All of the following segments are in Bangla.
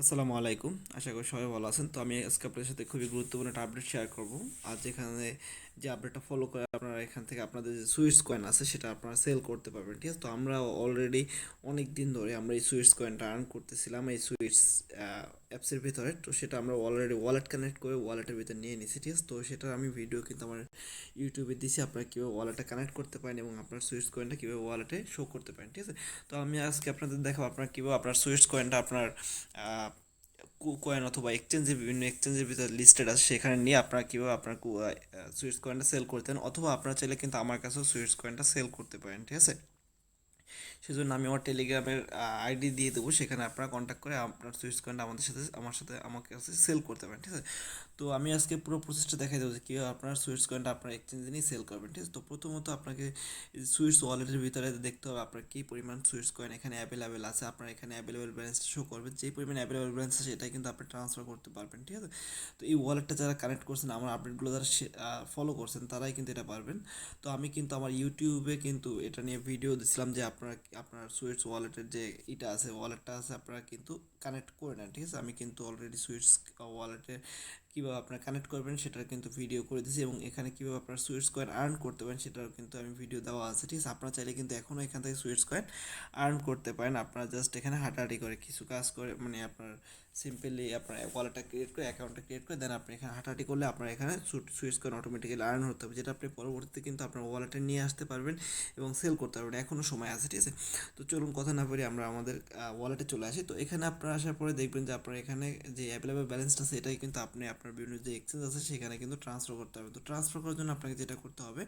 আসসালামু আলাইকুম। আশা করি সবাই ভালো আছেন। তো আমি আজকে আপনাদের সাথে খুবই গুরুত্বপূর্ণ একটা আপডেট শেয়ার করব। আজ এখানে যে আপডেটটা ফলো করে আপনারা এখান থেকে আপনাদের যে সুইটস কয়েন আছে সেটা আপনারা সেল করতে পারবেন, ঠিক আছে? তো আমরা অলরেডি অনেক দিন ধরে আমরা এই সুইটস কয়েনটা আর্ন করতেছিলাম এই সুইটস অ্যাপসের ভিতরে। তো সেটা আমরা অলরেডি ওয়ালেট কানেক্ট করে ওয়ালেটের ভিতরে নিয়ে নিছি, ঠিক আছে? তো সেটার আমি ভিডিও কিন্তু আমার ইউটিউবে দিছি, আপনারা কীভাবে ওয়ালেটটা কানেক্ট করতে পারেন এবং আপনার সুইটস কয়েনটা কীভাবে ওয়ালেটে শো করতে পারেন, ঠিক আছে? তো আমি আজকে আপনাদের দেখাবো আপনার কীভাবে আপনার সুইটস কয়েনটা আপনার কয়েন অথবা এক্সচেঞ্জের বিভিন্ন এক্সচেঞ্জের ভিতরে লিস্টেড আছে, সেখানে নিয়ে আপনারা কীভাবে আপনার সুইটস কয়েনটা সেল করতেন, অথবা আপনারা চাইলে কিন্তু আমার কাছেও সুইটস কয়েনটা সেল করতে পারেন, ঠিক আছে? সেজন্য আমি আমার টেলিগ্রামের আইডি দিয়ে দেবো, সেখানে আপনারা কন্ট্যাক্ট করে আপনার সুইটস কয়েনটা আমার সাথে আমার কাছে সেল করতে পারেন, ঠিক আছে? তো আমি আজকে পুরো প্রসেসটা দেখাই দেবো যে কীভাবে আপনার সুইটস কয়েনটা আপনার এক্সচেঞ্জে নিয়ে সেল করবেন, ঠিক আছে? তো প্রথমত আপনাকে সুইটস ওয়ালেটের ভিতরে দেখতে হবে আপনার কী পরিমাণ সুইটস কয়েন এখানে অ্যাভেলেবেল আছে। আপনার এখানে অ্যাভেলেবেল ব্যালেন্সটা শো করবে, যেই পরিমাণ অ্যাভেলেবেল ব্যালেন্স আছে সেটাই কিন্তু আপনি ট্রান্সফার করতে পারবেন, ঠিক আছে? তো এই ওয়ালেটটা যারা কানেক্ট করছেন, আমার আপডেটগুলো যারা ফলো করছেন, তারাই কিন্তু এটা পারবেন। তো আমি কিন্তু আমার ইউটিউবে কিন্তু এটা নিয়ে ভিডিও দিছিলাম যে আপনার সুইটস ওয়ালেটের যে ওয়ালেটটা আছে আপনারা কিন্তু কানেক্ট করে নেন, ঠিক আছে? আমি কিন্তু অলরেডি সুইটস ওয়ালেটে কীভাবে আপনারা কানেক্ট করবেন সেটার কিন্তু ভিডিও করে দিয়েছি, এবং এখানে কীভাবে আপনার সুইটস কয়েন আর্ন করতে পারেন সেটাও কিন্তু আমি ভিডিও দেওয়া আছে, ঠিক আছে? আপনারা চাইলে কিন্তু এখনও এখান থেকে সুইটস কয়েন আর্ন করতে পারেন। আপনারা জাস্ট এখানে হাঁটাহাঁটি করে কিছু কাজ করে, মানে আপনার সিম্পলি আপনার ওয়ালেটটা ক্রিয়েট করে অ্যাকাউন্টটা ক্রিয়েট করে দেন আপনি এখানে হাঁটাহাঁটি করলে আপনার এখানে সুইটস কয়েন অটোমেটিক্যালি আর্ন হতে হবে, যেটা আপনি পরবর্তীতে কিন্তু আপনার ওয়ালেটে নিয়ে আসতে পারবেন এবং সেল করতে পারবেন। এখনও সময় আছে, ঠিক আছে? তো চলুন কথা না বলি আমরা আমাদের ওয়ালেটে চলে আসি। তো এখানে আপনারা আসার পরে দেখবেন যে আপনার এখানে যে অ্যাভেলেবেল ব্যালেন্সটা আছে এটাই কিন্তু আপনি আপনার বিভিন্ন যে এক্সচেঞ্জ আছে সেখানে কিন্তু ট্রান্সফার করতে হবে। তো ট্রান্সফার করার জন্য আপনাকে যেটা করতে হবে,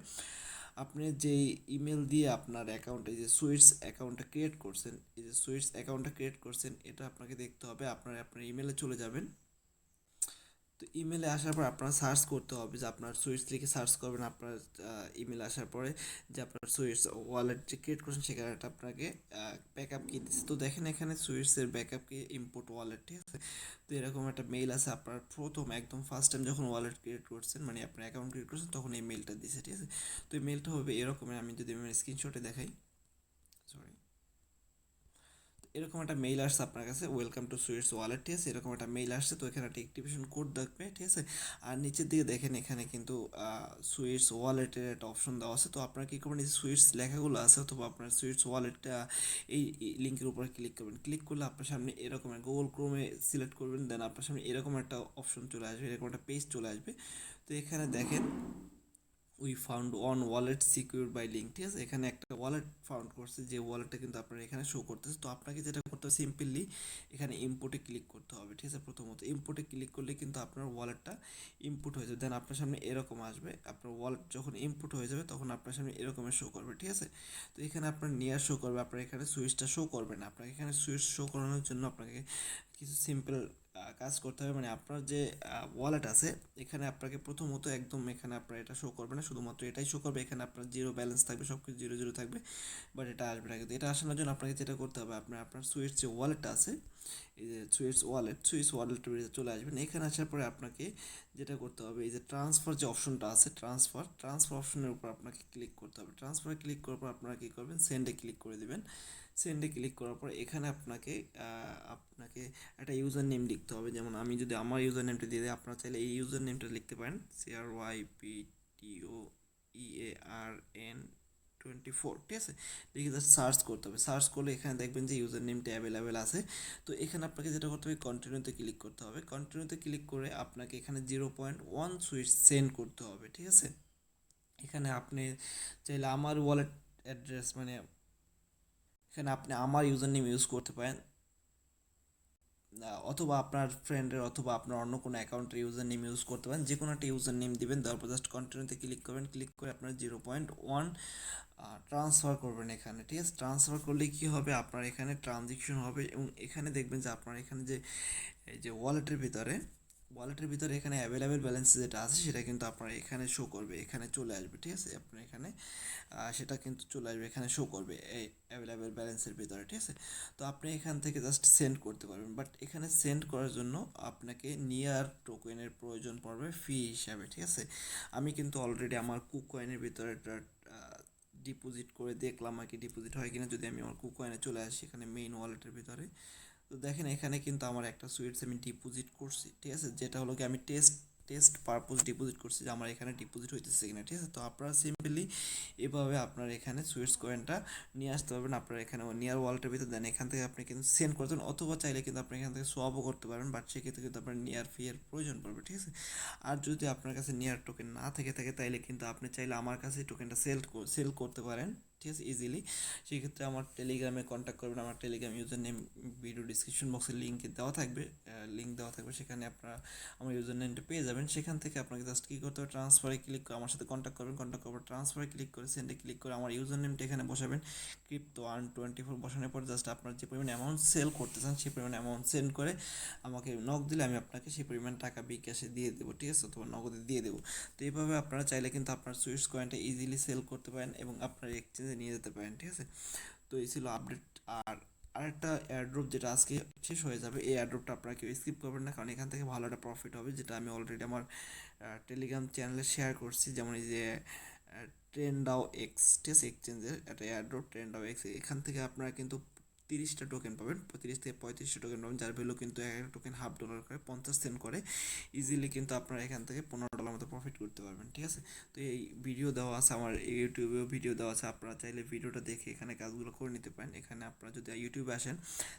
আপনি যেই ইমেল দিয়ে আপনার অ্যাকাউন্টে যে সুইটস অ্যাকাউন্টটা ক্রিয়েট করছেন, এই যে সুইটস অ্যাকাউন্টটা ক্রিয়েট করছেন, এটা আপনাকে দেখতে হবে। আপনার ইমেলে চলে যাবেন। তো ইমেলে আসার পর আপনার সার্চ করতে হবে, যে আপনার সুইটস লিখে সার্চ করবেন আপনার ইমেলে আসার পরে, যে আপনার সুইটস ওয়ালেট যে ক্রিয়েট করছেন সেখানে একটা আপনাকে ব্যাকআপ কি দিচ্ছে। তো দেখেন এখানে সুইটসের ব্যাকআপ কি ইম্পোর্ট ওয়ালেট, ঠিক আছে? তো এরকম একটা মেইল আছে। আপনার প্রথম একদম ফার্স্ট টাইম যখন ওয়ালেট ক্রিয়েট করছেন, মানে আপনার অ্যাকাউন্ট ক্রিয়েট করছেন, তখন এই মেইলটা দিচ্ছে, ঠিক আছে? তো এই মেইলটা হবে এরকমের। আমি যদি আমার স্ক্রিনশটে দেখাই, সরি, এরকম একটা মেইল আসছে আপনার কাছে, ওয়েলকাম টু সুইটস ওয়ালেট, ঠিক আছে? এরকম একটা মেইল আসছে। তো এখানে একটা অ্যাক্টিভেশন কোড দেখবে, ঠিক আছে? আর নিচের দিকে দেখেন এখানে কিন্তু সুইটস ওয়ালেটের একটা অপশন দেওয়া আছে। তো আপনারা কী করবেন, এই সুইটস লেখাগুলো আছে অথবা আপনার সুইটস ওয়ালেটটা এই লিঙ্কের উপরে ক্লিক করবেন। ক্লিক করলে আপনার সামনে এরকমের গুগল ক্রোমে সিলেক্ট করবেন, দেন আপনার সামনে এরকম একটা অপশন চলে আসবে, এরকম একটা পেজ চলে আসবে। তো এখানে দেখেন we found one wallet secure by link, ঠিক আছে? এখানে একটা ওয়ালেট ফাউন্ড করছে, যে ওয়ালেটটা কিন্তু আপনার এখানে শো করতেছে। তো আপনাকে যেটা করতে হবে, সিম্পলি এখানে ইম্পোর্টে ক্লিক করতে হবে, ঠিক আছে? প্রথমত ইম্পোর্টে ক্লিক করলে কিন্তু আপনার ওয়ালেটটা ইম্পোর্ট হয়ে যাবে। দেন আপনার সামনে এরকম আসবে। আপনার ওয়ালেট যখন ইম্পোর্ট হয়ে যাবে তখন আপনার সামনে এরকমের শো করবে, ঠিক আছে? তো এখানে আপনার নিয়ার শো করবে, আপনার এখানে সুইচটা শো করবে না। আপনাকে এখানে সুইচ শো করানোর জন্য আপনাকে কিছু সিম্পল কাজ করতে হবে। মানে আপনার যে ওয়ালেট আছে এখানে আপনাকে প্রথমত একদম এখানে আপনার এটা শো করবে না, শুধুমাত্র এটাই শো করবে। এখানে আপনার জিরো ব্যালেন্স থাকবে, সব কিছু জিরো জিরো থাকবে, বাট এটা আসবে না। কিন্তু এটা আসানোর জন্য আপনাকে যেটা করতে হবে, আপনার সুইচ যে ওয়ালেটটা আছে, এই যে সুইচ ওয়ালেটের চলে আসবেন। এখানে আসার পরে আপনাকে যেটা করতে হবে, এই যে ট্রান্সফার যে অপশনটা আছে, ট্রান্সফার অপশনের উপর আপনাকে ক্লিক করতে হবে। ট্রান্সফারে ক্লিক করার পর আপনারা কী করবেন, সেন্ডে ক্লিক করে দেবেন। সেন্ডে ক্লিক করার পর এখানে আপনাকে একটা ইউজার নেম লিখতে হবে। যেমন আমি যদি আমার ইউজার নেমটা দিয়ে দিই, আপনারা চাইলে এই ইউজার নেমটা লিখতে পারেন, CRYPTOEARN24, ঠিক আছে? লিখে জাস্ট সার্চ করতে হবে। সার্চ করলে এখানে দেখবেন যে ইউজার নেমটা অ্যাভেলেবেল আছে। তো এখানে আপনাকে যেটা করতে হবে, কন্টিনিউতে ক্লিক করতে হবে। কন্টিনিউতে ক্লিক করে আপনাকে এখানে 0.1 সুইচ সেন্ড করতে হবে, ঠিক আছে? এখানে আপনি চাইলে আমার ওয়ালেট অ্যাড্রেস, মানে এখানে আপনি আমার ইউজার নেম ইউজ করতে পারেন, অথবা আপনার ফ্রেন্ডের অথবা আপনার অন্য কোনো অ্যাকাউন্টের ইউজার নেম ইউজ করতে পারেন। যে কোনো একটা ইউজার নেম দিবেন, তারপর জাস্ট কন্টিনিউতে ক্লিক করবেন। ক্লিক করে আপনার 0.1 ট্রান্সফার করবেন এখানে, ঠিক আছে? ট্রান্সফার করলে কী হবে, আপনার এখানে ট্রানজেকশন হবে, এবং এখানে দেখবেন যে আপনার এখানে যে এই যে ওয়ালেটের ভিতরে এখানে অ্যাভেলেবেল ব্যালেন্স যেটা আছে সেটা কিন্তু আপনার এখানে শো করবে, এখানে চলে আসবে, ঠিক আছে? আপনার এখানে সেটা কিন্তু চলে আসবে, এখানে শো করবে এই অ্যাভেলেবেল ব্যালেন্সের ভিতরে, ঠিক আছে? তো আপনি এখান থেকে জাস্ট সেন্ড করতে পারবেন, বাট এখানে সেন্ড করার জন্য আপনাকে নিয়ার টোকেনের প্রয়োজন পড়বে ফি হিসাবে, ঠিক আছে? আমি কিন্তু অলরেডি আমার কুকয়েনের ভিতরে একটা ডিপোজিট করে দেখলাম আর কি, ডিপোজিট হয় কিনা। যদি আমি আমার কুকয়েনে চলে আসি, এখানে মেইন ওয়ালেটের ভিতরে তো দেখেন এখানে কিন্তু আমার একটা সুইটস আমি ডিপোজিট করছি, ঠিক আছে, যেটা হলো কি আমি টেস্ট টেস্ট পারপোজ ডিপোজিট করছি যে আমার এখানে ডিপোজিট হইতেছে কিনা, ঠিক আছে। তো আপনারা সিম্পলি এভাবে আপনার এখানে সুইটস কয়েনটা নিয়ে আসতে পারবেন আপনার এখানে নিয়ার ওয়ালেটের ভিতর, দেন এখান থেকে আপনি কিন্তু সেন্ড করতেন, অথবা চাইলে কিন্তু আপনি এখান থেকে সোয়াপও করতে পারবেন, বাট সেক্ষেত্রে কিন্তু আপনার নিয়ার ফি এর প্রয়োজন পড়বে, ঠিক আছে। আর যদি আপনার কাছে নিয়ার টোকেন না থেকে থাকে তাইলে কিন্তু আপনি চাইলে আমার কাছে টোকেনটা সেল করতে পারেন, ঠিক আছে, ইজিলি। সেক্ষেত্রে আমার টেলিগ্রামে কন্ট্যাক্ট করবেন, আমার Telegram user name video description বক্সে লিঙ্ক দেওয়া থাকবে, সেখানে আপনারা আমার ইউজার নেমটা পেয়ে যাবেন। সেখান থেকে আপনাকে জাস্ট কী করতে হবে, ট্রান্সফারে ক্লিক করে আমার সাথে কন্ট্যাক্ট করবেন, কন্ট্যাক্ট করবেন ট্রান্সফারে ক্লিক করে সেন্ডে ক্লিক করে আমার ইউজার নেমটা এখানে বসাবেন, Crypto24 বসানোর পর জাস্ট আপনার যে পরিমাণ অ্যামাউন্ট সেল করতে চান সেই পরিমাণ অ্যামাউন্ট সেন্ড করে আমাকে নক দিলে আমি আপনাকে সেই পরিমাণ টাকা বিকাশে দিয়ে দেবো, ঠিক আছে, অথবা নগদে দিয়ে দেবো। তো এইভাবে আপনারা চাইলে কিন্তু আপনার সুইটস কয়েনটা ইজিলি সেল করতে পারেন এবং আপনার এক্সচেঞ্জে নিয়ে যেতে পারেন, ঠিক আছে। তো এই ছিল আপডেট। আর আরেকটা এয়ারড্রপ যেটা আজকে শেষ হয়ে যাবে, এই এয়ারড্রপটা আপনারা কেউ স্কিপ করবেন না, কারণ এখান থেকে ভালো একটা প্রফিট হবে, যেটা আমি অলরেডি আমার টেলিগ্রাম চ্যানেলে শেয়ার করছি। যেমন এই যে ট্রেন্ডাও এক্স, ঠিক আছে, এক্সচেঞ্জের একটা এয়ারড্রপ ট্রেন্ডাও এক্স, এখান থেকে আপনারা কিন্তু 30টা টোকেন পাবেন, 35 থেকে 35টা টোকেন পাবেন, যার ভ্যালু কিন্তু এক একটা টোকেন $0.5 করে 50 সেন্ট করে। ইজিলি কিন্তু আপনারা এখান থেকে $15 মতো প্রফিট করতে পারবেন, ঠিক আছে। তো এই ভিডিও দেওয়া আছে, আমার ইউটিউবেও ভিডিও দেওয়া আছে, আপনারা চাইলে ভিডিওটা দেখে এখানে কাজগুলো করে নিতে পারেন। এখানে আপনারা যদি ইউটিউবে আসেন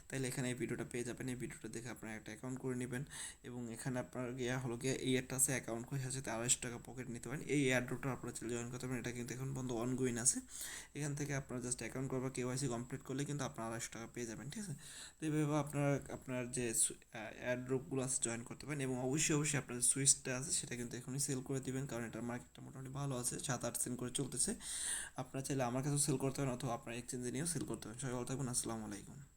তাহলে এখানে এই ভিডিওটা পেয়ে যাবেন, এই ভিডিওটা দেখে আপনারা একটা অ্যাকাউন্ট করে নেবেন এবং এখানে আপনার এই একটা আছে অ্যাকাউন্ট করে সাথে $250 পকেট নিতে পারেন। এই এয়ারড্রপটা আপনারা চাইলে জয়েন করতে পারেন, এটা কিন্তু এখন বন্ধ অনগোয়িং আছে। এখান থেকে আপনারা জাস্ট অ্যাকাউন্ট করবা, কেওয়াইসি কমপ্লিট করলে কিন্তু আপনারা $250 পেয়ে যাবেন, ঠিক আছে। তো এইভাবে আপনারা আপনার যে এয়ারড্রপগুলো আছে জয়েন করতে পারেন এবং অবশ্যই আপনার যে সুইচটা আছে সেটা কিন্তু এখনই সেল করে দিবেন, কারণ এটার মার্কেটটা মোটামুটি ভালো আছে, 7-8 সেন্ট করে চলতেছে। আপনারা চাইলে আমার কাছেও সেল করতে পারেন অথবা আপনার এক্সচেঞ্জে নিয়েও সেল করতে পারেন। সবাই ভালো থাকবেন, আসসালামু আলাইকুম।